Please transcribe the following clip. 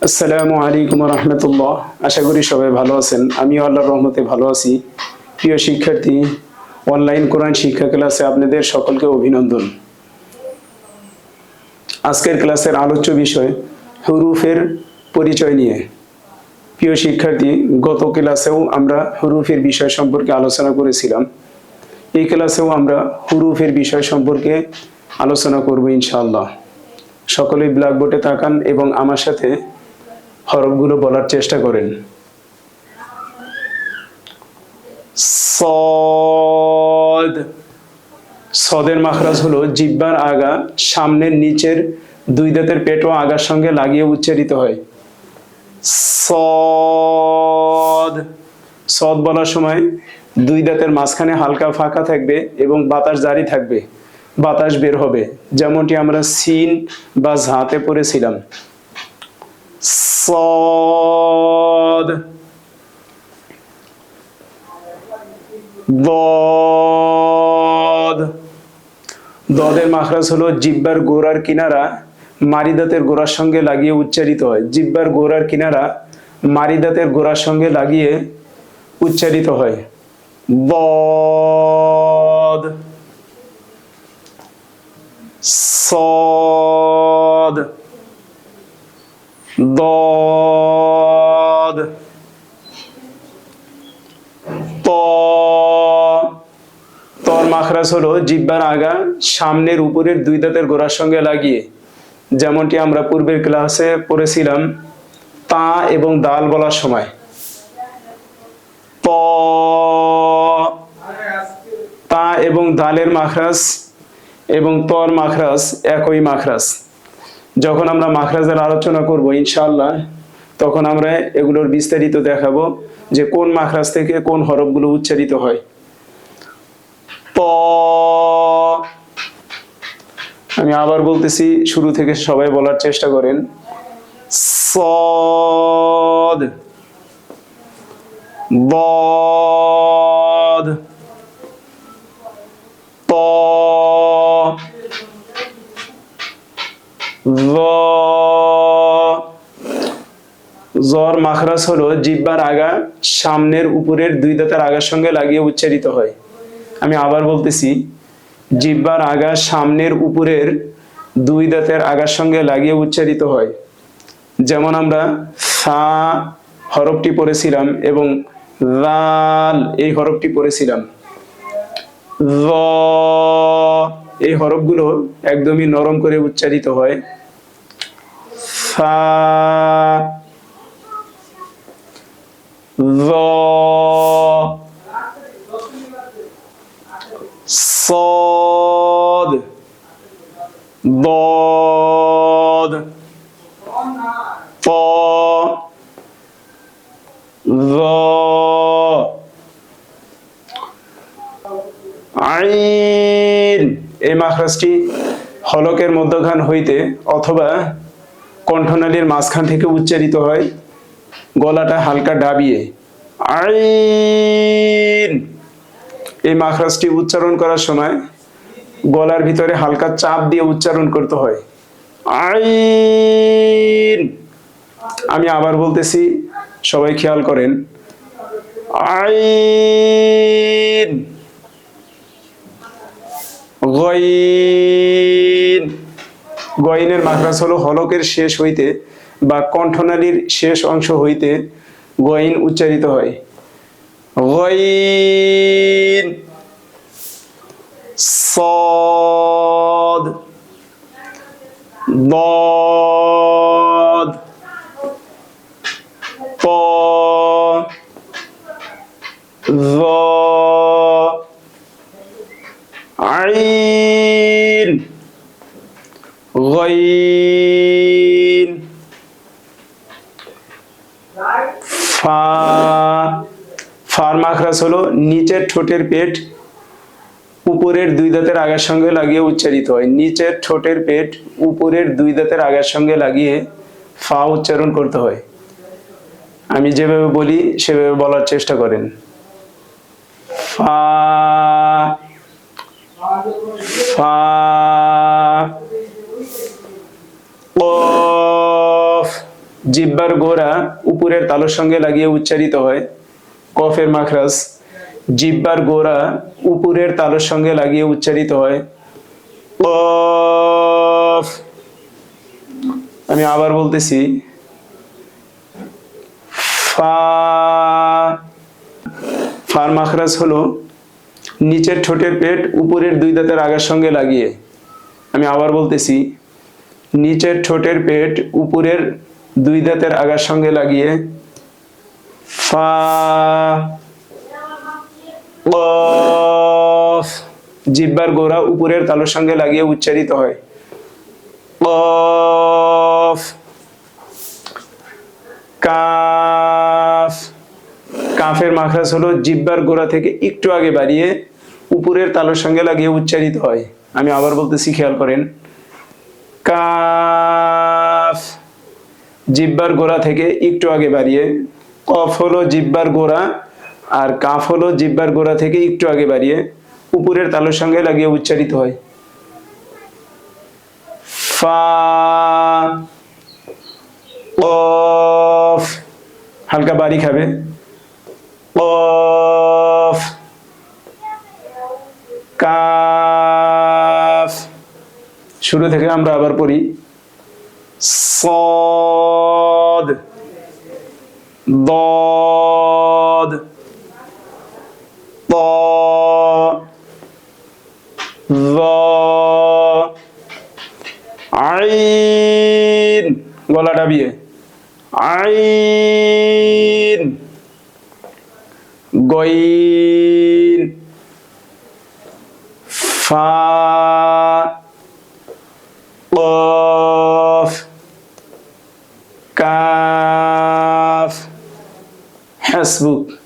আসসালামু আলাইকুম রহমতুল্লাহ। আশা করি সবাই ভালো আছেন। আমিও আল্লাহর রহমতে ভালো আছি। প্রিয় শিক্ষার্থী, অনলাইন কোরআন শিক্ষা ক্লাসে আপনাদের সকলকে অভিনন্দন। আজকের ক্লাসের আলোচ্য বিষয় হুরুফের পরিচয় নিয়ে। প্রিয় শিক্ষার্থী, গত ক্লাসেও আমরা হুরুফের বিষয় সম্পর্কে আলোচনা করেছিলাম। এই ক্লাসেও আমরা হুরুফের বিষয় সম্পর্কে আলোচনা করব ইনশাআল্লাহ। সকলেই ব্ল্যাকবোর্ডে তাকান এবং আমার সাথে হরফগুলো বলার চেষ্টা করেন। সদ। সদের মাখরাজ হলো জিহ্বার আগা সামনের নিচের দুই দাঁতের পেট ও আগার সঙ্গে লাগিয়ে উচ্চারিত হয়। সদ। সদ বলার সময় দুই দাঁতের মাঝখানে হালকা ফাঁকা থাকবে এবং বাতাস জারি থাকবে, বাতাস বের হবে, যেমনটি আমরা সিন বা ঝাতে পড়েছিলাম। صاد ضاد। দদের মাখরাজ হলো জিহ্বার গোড়ার কিনারা মারি দাঁতের গোড়ার সঙ্গে লাগিয়ে উচ্চারিত হয়। জিহ্বার গোড়ার কিনারা মারি দাঁতের গোড়ার সঙ্গে লাগিয়ে উচ্চারিত হয়। ضاد صاد ضاد ত। তর মাখরাজ হলো জিহ্বার আগা সামনের উপরের দুই দাঁতের গোড়ার সঙ্গে লাগিয়ে, যেমনটি আমরা পূর্বের ক্লাসে পড়েছিলাম তা এবং দাল বলার সময়। ত। তা এবং দালের মাখরাজ এবং তর মাখরাজ একই মাখরাজ। যখন আমরা মাখরাজের আলোচনা করব ইনশাআল্লাহ, তখন আমরা এগুলোর বিস্তারিত দেখাবো যে কোন মাখরাজ থেকে কোন হরফগুলো উচ্চারিত হয়। ত। আমি আবার বলতেছি, শুরু থেকে সবাই বলার চেষ্টা করেন। সদ ضاد ত য। জর মাখরাজ হলো জিহ্বার আগা সামনের উপরের দুই দাঁতের আগার সঙ্গে লাগিয়ে উচ্চারিত হয়। আমি আবার বলতেছি, জিহ্বার আগা সামনের উপরের দুই দাঁতের আগার সঙ্গে লাগিয়ে উচ্চারিত হয়। যেমন আমরা সা হরফটি পড়েছিলাম এবং লাল এই হরফটি পড়েছিলাম। য এই হরফগুলো একদমই নরম করে উচ্চারিত হয়। সা য صاد ضاد ط ظ আইন। এই মাখরাজটি হলকের মধ্যখান হইতে অথবা কণ্ঠনালীর মাঝখান থেকে উচ্চারিত হয়, গলাটা হালকা ডাবিয়ে। আইন। এই মাখরাজটি উচ্চারণ করার সময় গলার ভিতরে হালকা চাপ দিয়ে উচ্চারণ করতে হয়। আইন। আমি আবার বলতেছি, সবাই খেয়াল করেন। আইন। গইন। গইনের মাখরাজ হলো হলকের শেষ হইতে বা কণ্ঠনালীর শেষ অংশ হইতে গইন উচ্চারিত হয়। গইন। صاد ضاد ط ظ عين غين ফা। ফার মাখরাজ হলো নিচের ঠোঁটের পেট উপরের দুই দাঁতের আগার সঙ্গে লাগিয়ে উচ্চারিত হয়। নিচের ঠোঁটের পেট উপরের দুই দাঁতের আগার সঙ্গে লাগিয়ে ফা উচ্চারণ করতে হয়। আমি যেভাবে বলি সেভাবে বলার চেষ্টা করেন। ফা ফা কফ জিহ্বার গোড়া উপরের তালুর সঙ্গে লাগিয়ে উচ্চারিত হয়। কফের মাখরাজ জিহ্বার গোড়া উপরের তালুর সঙ্গে লাগিয়ে উচ্চারিত হয়। কফ। আমি আবার বলতেছি, ফা। ফার মাখরাজ হলো নিচের ঠোঁটের পেট উপরের দুই দাঁতের আগার সঙ্গে লাগিয়ে। আমি আবার বলতেছি, নিচের ঠোঁটের পেট উপরের দুই দাঁতের আগার সঙ্গে লাগিয়ে। ফা। কফ জিহ্বার গোড়া উপরের তালুর সঙ্গে লাগিয়ে উচ্চারিত হয়। কফ। কাফ। কাফের মাখরাজ হলো জিহ্বার গোড়া থেকে একটু আগে বাড়িয়ে উপরের তালুর সঙ্গে লাগিয়ে উচ্চারিত হয়। আমি আবার বলতেছি, খেয়াল করেন। কাফ জিহ্বার গোড়া থেকে একটু আগে বাড়িয়ে। কফ হলো জিহ্বার গোড়া আর কাফ হলো জিহ্বার গোড়া থেকে একটু আগে বাড়িয়ে উপরের তালুর সঙ্গে লাগিয়ে উচ্চারিত হয়। ফা। কফ হালকা বাড়ি খাবে। কফ। কাফ। শুরু থেকে আমরা আবার পড়ি। صاد ضاد طا ظا আইন গলা ডাবিয়ে আইন গইন ফা কফ কাফ হাসবুক।